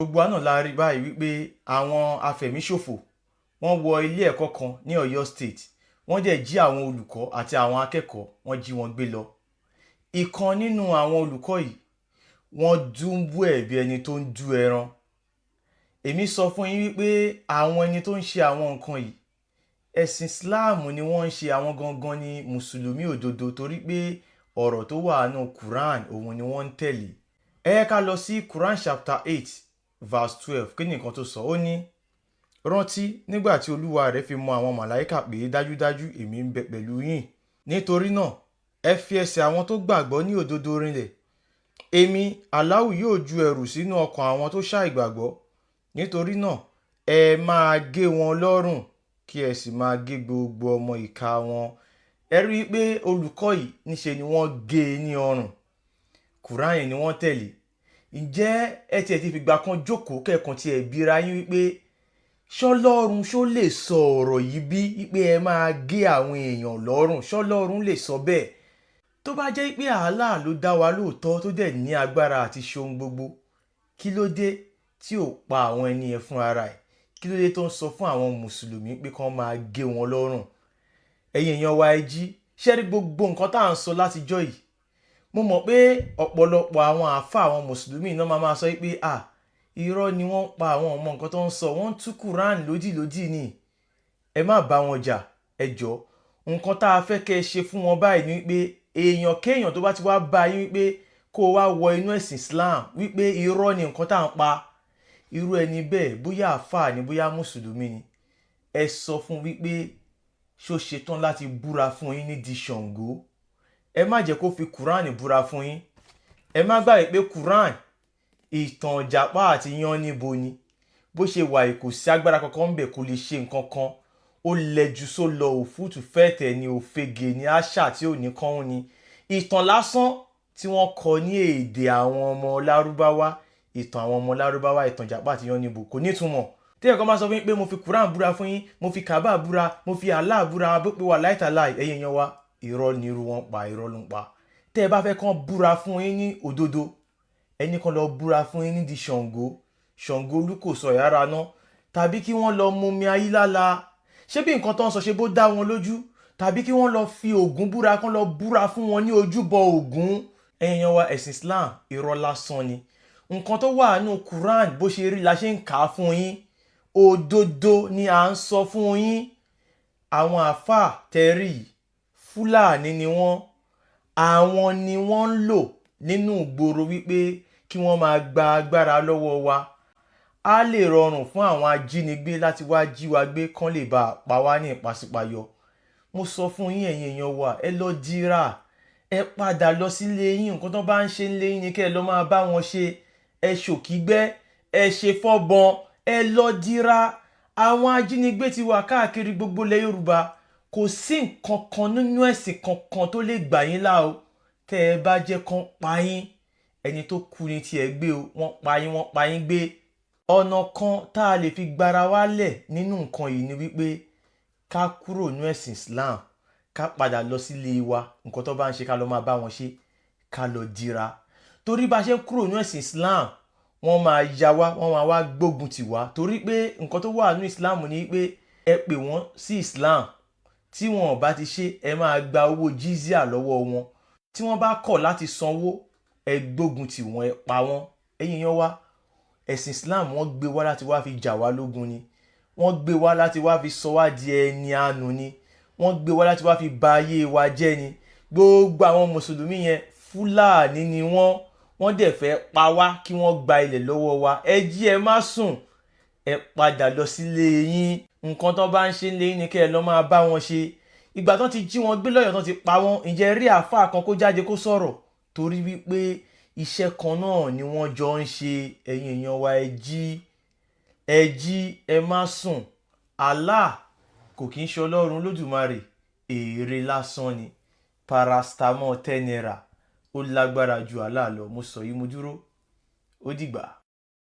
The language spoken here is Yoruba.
Gbogbo wa náà la rí báyìí wípé àwọn afẹ̀míṣòfò wọ́n wọ ilé ẹ̀kọ́ kan ní Ọ̀yọ́ State, wọ́n dẹ̀ jí àwọn olùkọ́ àti àwọn akẹ́kọ̀ọ́ wọ́n jí wọn gbé lọ. Ìkan nínú àwọn olùkọ́ yìí wọ́n dùbú ẹ̀ bí ẹni tó ń dú ẹran. Èmi sọ fún yín wípé àwọn ẹni tó ń ṣe àwọn nǹkan yìí ẹ̀sìn Islam ni wọ́n ń ṣe, àwọn gangan ni mùsùlùmí òdodo, torí pé ọ̀rọ̀ tó wà nínú Quran òun ni wọ́n ń tẹ̀lé. Ẹ yẹ ká lọ sí Quran chapter 8 verse 12. Kí ni nǹkan tó sọ? Ó ní, rántí nígbà tí olúwa rẹ̀ fi mọ àwọn màláíkà pé dájúdájú èmi ń bẹ pẹ̀lú yín. Nítorí náà ẹ fi ẹsẹ̀ àwọn tó gbàgbọ́ ní òdodo rinlẹ̀. Èmi Allahu yóò ju ẹ̀rù sínú ọkàn àwọn tó ṣàìgbàgbọ́. Nítorí náà ẹ máa gé wọn lọ́rùn kí ẹ sì máa gé gbogbo ọmọ ìka wọn. Ẹ rí i pé olùkọ́ yìí níṣe ni wọ́n gé e ní ọrùn. Quran yẹn ni wọ́n tẹ̀lé. Ǹjẹ́ ẹ tiẹ̀ ti fìgbà kan jókòó kẹ́ẹ̀kan tí ẹ bíra yín wípé ṣọ́lọ́run ṣó lè sọ ọ̀rọ̀ yìí bí wípé ẹ máa gé àwọn èèyàn lọ́rùn? Ṣọ́lọ́run lè sọ bẹ́ẹ̀? Tó bá jẹ́ pé Allah ló dá wa lóòótọ́ tó dẹ̀ ní agbára àti ṣe ohun gbogbo, kí ló dé tí ò pa àwọn ẹni yẹn fún ara ẹ̀? Kí ló dé tó ń sọ fún àwọn mùsùlùmí pé kán máa gé wọn lọ́rùn? Ẹ̀yin èèyàn wa ẹ jí, ṣé rí gbogbo nǹkan tá à ń sọ látijọ́ yìí? Mo mọ̀ pé ọ̀pọ̀lọpọ̀ àwọn àáfà àwọn mùsùlùmí náà máa sọ pé irọ́ ni wọ́n pa àwọn ọmọ nǹkan tó ń sọ, wọ́n tú Quran lódìlódì ni. Ẹ má bá wọn jà, ẹ jọ̀ọ́. Nǹkan tá a fẹ́ kẹ́ ẹ ṣe fún wọn báyìí ni wípé èèyàn kéèyàn tó bá ti wá bá yín wípé kó o wá wọ inú ẹ̀sìn Islam wípé irọ́ ni nǹkan tá à ń pa, irú ẹni bẹ́ẹ̀ bóyá àáfà ni bóyá mùsùlùmí ni, ẹ sọ fún wípé ṣó ṣetán láti búra fún yín nídìí Ṣàngó. Ẹ má jẹ́ kó fi Quran búra fún yín. Ẹ má gbàgbé pé Quran ìtàn ìjàpá àti yánníbo ni. Bó ṣe wà kò sí agbára kankan ń bẹ̀ kó lè ṣe nǹkan kan. Ó lẹ́jú só lọ òfútù fẹ́ẹ̀tẹ̀ ni, òfegè ni, àṣà tí ò ní kán ni. Ìtàn lásán tí wọ́n kọ ní èdè àwọn ọmọ Lárúbáwá, ìtàn àwọn ọmọ Lárúbáwá, ìtàn ìjàpá àti yánníbo kò nítumọ̀. Tí ẹ̀kan máa sọ fún yín pé mo fi Quran búra fún yín, mo fi Kaaba búra, mo fi Allah búra, bó pé wà láìtàláì, ẹ̀yin èèyàn wa, irọ́ ni irú wọn pa, irọ́ ló ń pa. Tẹ́ ẹ bá fẹ́ kán búra fún yín ní òdodo, ẹni kan lọ búra fún yín nídìí Ṣàngó, Ṣàngó Olúkòso Ìyára náà, tàbí kí wọ́n lọ mumi Ayílála. Ṣé bí nǹkan tó ń sọ ṣe bó dá wọn lójú? Tàbí kí wọ́n lọ fi Ògún búra, kán lọ búra fún wọn ní ojúbọ Ògún. Ẹ̀yin èèyàn wa, ẹ̀sìn Islam irọ́ lásán ni. Nǹkan tó wà nínú Quran bó ṣe rí la ṣe ń kà á fún yín. Òdodo ni à ń sọ fún yín. Àwọn àáfà tẹ́rì Fúlàní ni wọ́n. Àwọn ni wọ́n ń lò nínú ìgboro wípé kí wọ́n máa gba agbára lọ́wọ́ wa. Á lè rọrùn fún àwọn ajínigbé láti wá jí wa gbé kán lè bá pa wá ní ìpàsípayọ. Mo sọ fún yín ẹ̀yin èèyàn wa, ẹ lọ dira, ẹ padà lọ sílé yín. Nǹkan tó bá ń ṣe nílé yín ni kẹ́ ẹ lọ máa bá wọn ṣe. Ẹ ṣòkígbẹ́, ẹ ṣe fọ́bọn, ẹ lọ dira. Àwọn ajínigbé ti wà káàkiri gbogbo ilẹ̀ Yorùbá. Kò sí nǹkan kan nínú ẹ̀sìn kankan tó lè gbà yín là o. Tẹ́ ẹ bá jẹ́ kán pa yín, ẹni tó kú ni tí ẹ gbé o, wọ́n pa yín gbé. Ọ̀nà kan tá a lè fi gbára wálẹ̀ nínú nǹkan yìí ni wípé ká kúrò nínú ẹ̀sìn Islam, ká padà lọ sílé wa. Nǹkan tó bá ń ṣe ká lọ máa bá wọn ṣe, ká lọ dira. Torí bá ṣe kúrò nínú ẹ̀sìn Islam, wọ́n máa ya wá, wọ́n máa wá gbógun tì wá. Torí pé nǹkan tó wà nínú Islam ni pé ẹ pè wọ́n sí Islam. Tí wọn ò bá ti ṣe, ẹ máa gba owó jizya lọ́wọ́ wọn. Tí wọ́n bá kọ̀ láti sanwó, ẹ gbógun tì wọ́n, ẹ pa wọ́n. Ẹ̀yin èèyàn wa, ẹ̀sìn Islam wọ́n gbé wá láti wá fi jà wá lógun ni. Wọ́n gbé wá láti wá fi sọ wá di ẹni àánú ni. Wọ́n gbé wá láti wá fi ba ayé wa jẹ́ ni. Gbogbo àwọn mùsùlùmí yẹn Fúlàní ni wọ́n dẹ̀ fẹ́ pa wá kí wọ́n gba ilẹ̀ lọ́wọ́ wa. Ẹ jí, ẹ má sùn, ẹ padà lọ sílé yín. Nǹkan tó bá ń ṣe nílé yín ni kẹ́ ẹ lọ máa bá wọn ṣe. Ìgbà tán ti jí wọn gbé lọ́yọ̀ tán ti pa wọ́n, ǹjẹ́ rí àáfà kan kó jáde kó sọ̀rọ̀? Torí wípé iṣẹ́ kan náà ni wọ́n jọ ń ṣe. Ẹ̀yin èèyàn wa, ẹ jí, ẹ má sùn. Allah kò kí ń ṣe Ọlọ́run Olódùmarè, èrè lásán ni. Paracetamol 10 naira ó lágbára ju Allah lọ. Mo sọ yìí mo dúró. Ó dìgbà.